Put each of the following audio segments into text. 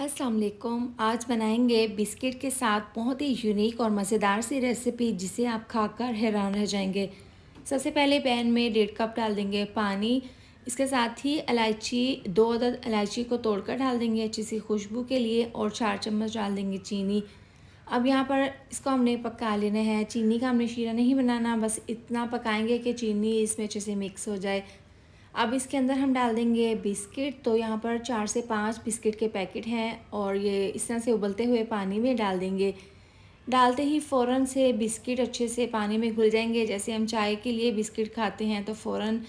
अस्सलाम वालेकुम। आज बनाएंगे बिस्किट के साथ बहुत ही यूनिक और मज़ेदार सी रेसिपी जिसे आप खाकर हैरान रह जाएंगे। सबसे पहले पैन में 1.5 कप डाल देंगे पानी। इसके साथ ही इलायची 2 अदद इलायची को तोड़कर डाल देंगे अच्छी सी खुशबू के लिए, और 4 चम्मच डाल देंगे चीनी। अब यहाँ पर इसको हमने पका लेना है। चीनी का हमने शीरा नहीं बनाना, बस इतना पकाएंगे कि चीनी इसमें अच्छे से मिक्स हो जाए। अब इसके अंदर हम डाल देंगे बिस्किट। तो यहाँ पर 4 से 5 बिस्किट के पैकेट हैं और ये इस तरह से उबलते हुए पानी में डाल देंगे। डालते ही फ़ौरन से बिस्किट अच्छे से पानी में घुल जाएंगे। जैसे हम चाय के लिए बिस्किट खाते हैं तो फ़ौरन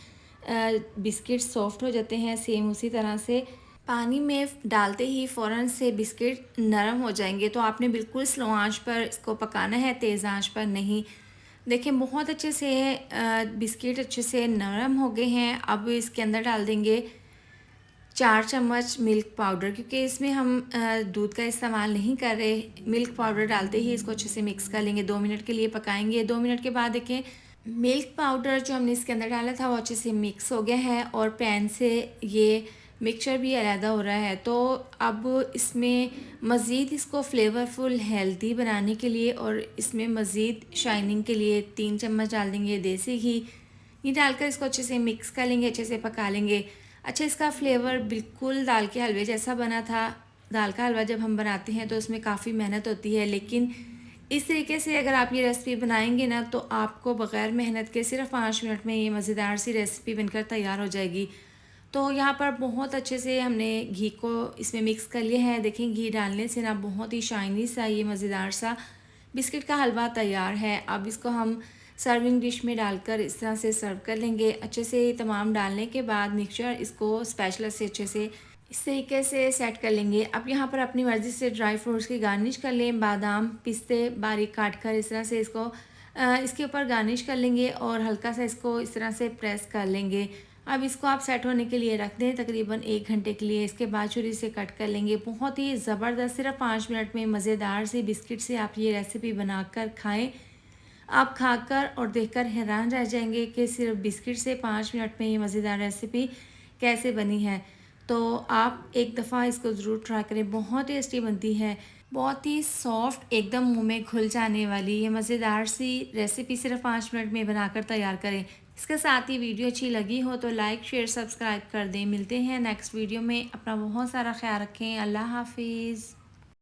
बिस्किट सॉफ्ट हो जाते हैं, सेम उसी तरह से पानी में डालते ही फ़ौरन से बिस्किट नरम हो जाएंगे। तो आपने बिल्कुल स्लो आंच पर इसको पकाना है, तेज़ आंच पर नहीं। देखिए बहुत अच्छे से बिस्किट अच्छे से नरम हो गए हैं। अब इसके अंदर डाल देंगे 4 चम्मच मिल्क पाउडर, क्योंकि इसमें हम दूध का इस्तेमाल नहीं कर रहे। मिल्क पाउडर डालते ही इसको अच्छे से मिक्स कर लेंगे, 2 मिनट के लिए पकाएंगे। 2 मिनट के बाद देखें मिल्क पाउडर जो हमने इसके अंदर डाला था वो अच्छे से मिक्स हो गया है और पैन से ये मिक्सचर भी अलहदा हो रहा है। तो अब इसमें मज़ीद इसको फ्लेवरफुल हेल्दी बनाने के लिए और इसमें मज़ीद शाइनिंग के लिए 3 चम्मच डाल देंगे देसी घी। ये डालकर इसको अच्छे से मिक्स कर लेंगे, अच्छे से पका लेंगे। अच्छा, इसका फ्लेवर बिल्कुल दाल के हलवे जैसा बना था। दाल का हलवा जब हम बनाते हैं तो उसमें काफ़ी मेहनत होती है, लेकिन इस तरीके से अगर आप ये रेसिपी बनाएंगे ना तो आपको बग़ैर मेहनत के सिर्फ 5 मिनट में ये मज़ेदार सी रेसिपी बनकर तैयार हो जाएगी। तो यहाँ पर बहुत अच्छे से हमने घी को इसमें मिक्स कर लिया है। देखें घी डालने से ना बहुत ही शाइनी सा ये मज़ेदार सा बिस्किट का हलवा तैयार है। अब इसको हम सर्विंग डिश में डालकर इस तरह से सर्व कर लेंगे। अच्छे से तमाम डालने के बाद मिक्सचर इसको स्पैचुला से अच्छे से इस तरीके से सेट कर लेंगे। अब यहाँ पर अपनी मर्ज़ी से ड्राई फ्रूट्स की गार्निश कर लें। बादाम पिस्ते बारीक काट कर इस तरह से इसको इसके ऊपर गार्निश कर लेंगे और हल्का सा इसको इस तरह से प्रेस कर लेंगे। अब इसको आप सेट होने के लिए रख दें तकरीबन 1 घंटे के लिए। इसके बाद छुरी से कट कर लेंगे। बहुत ही ज़बरदस्त सिर्फ 5 मिनट में मज़ेदार सी बिस्किट से आप ये रेसिपी बनाकर खाएं। आप खाकर और देखकर हैरान रह जाएंगे कि सिर्फ बिस्किट से 5 मिनट में ये मज़ेदार रेसिपी कैसे बनी है। तो आप एक दफ़ा इसको ज़रूर ट्राई करें, बहुत टेस्टी बनती है। बहुत ही सॉफ्ट, एकदम मुंह में घुल जाने वाली ये मज़ेदार सी रेसिपी सिर्फ 5 मिनट में बनाकर तैयार करें। इसके साथ ही वीडियो अच्छी लगी हो तो लाइक शेयर सब्सक्राइब कर दें। मिलते हैं नेक्स्ट वीडियो में। अपना बहुत सारा ख्याल रखें। अल्लाह हाफिज़।